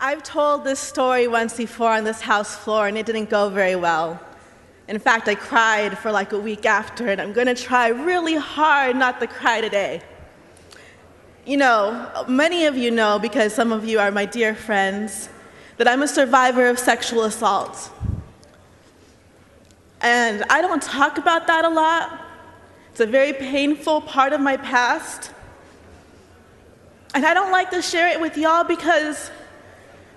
I've told this story once before on this house floor, and it didn't go very well. In fact, I cried for like a week after, and I'm going to try really hard not to cry today. You know, many of you know, because some of you are my dear friends, that I'm a survivor of sexual assault. And I don't talk about that a lot. It's a very painful part of my past. And I don't like to share it with y'all because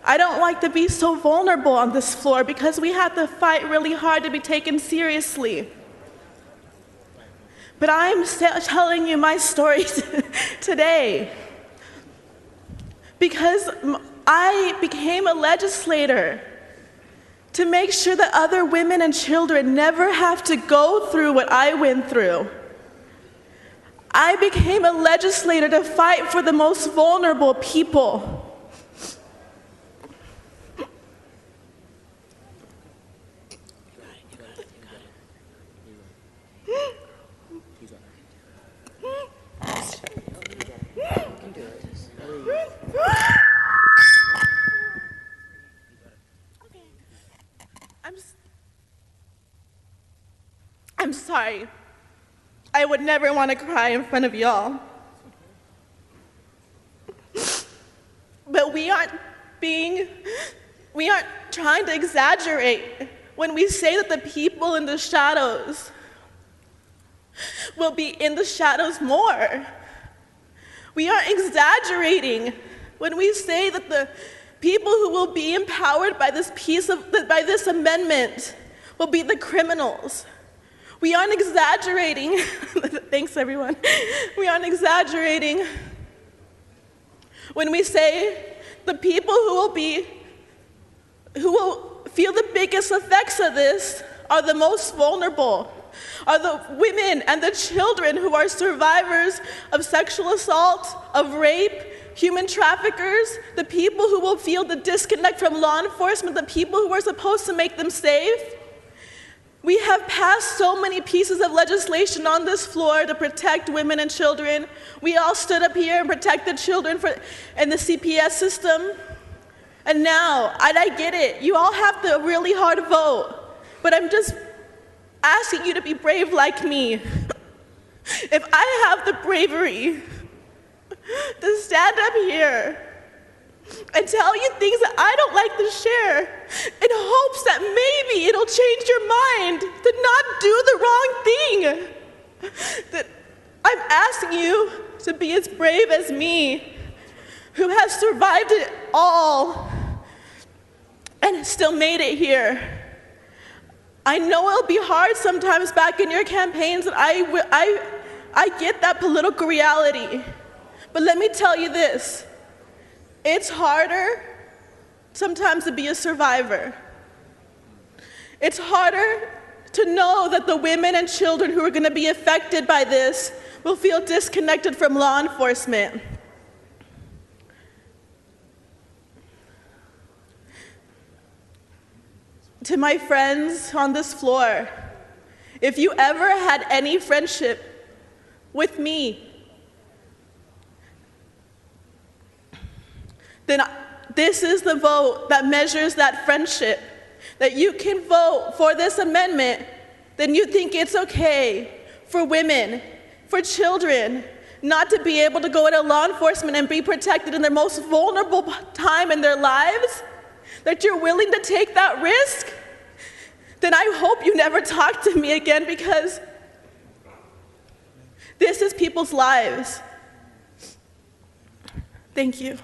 I don't like to be so vulnerable on this floor, because we have to fight really hard to be taken seriously. But I'm telling you my story today because I became a legislator to make sure that other women and children never have to go through what I went through. I became a legislator to fight for the most vulnerable people. I'm sorry. I would never want to cry in front of y'all. But we aren't trying to exaggerate when we say that the people in the shadows will be in the shadows more. We aren't exaggerating when we say that the people who will be empowered by by this amendment will be the criminals. We aren't exaggerating. Thanks, everyone. We aren't exaggerating when we say the people who will feel the biggest effects of this are the most vulnerable, are the women and the children who are survivors of sexual assault, of rape, human traffickers, the people who will feel the disconnect from law enforcement, the people who are supposed to make them safe. We have passed so many pieces of legislation on this floor to protect women and children. We all stood up here and protected children in the CPS system. And now, I get it, you all have the really hard vote, but I'm just asking you to be brave like me. If I have the bravery to stand up here and tell you things that I don't like to share in hopes that maybe it'll change your mind to not do the wrong thing, that I'm asking you to be as brave as me, who has survived it all and still made it here. I know it'll be hard sometimes back in your campaigns, and I get that political reality. But let me tell you this, it's harder sometimes to be a survivor. It's harder to know that the women and children who are going to be affected by this will feel disconnected from law enforcement. To my friends on this floor, if you ever had any friendship with me, then this is the vote that measures that friendship. That you can vote for this amendment, then you think it's okay for women, for children, not to be able to go into law enforcement and be protected in their most vulnerable time in their lives, that you're willing to take that risk, then I hope you never talk to me again, because this is people's lives. Thank you.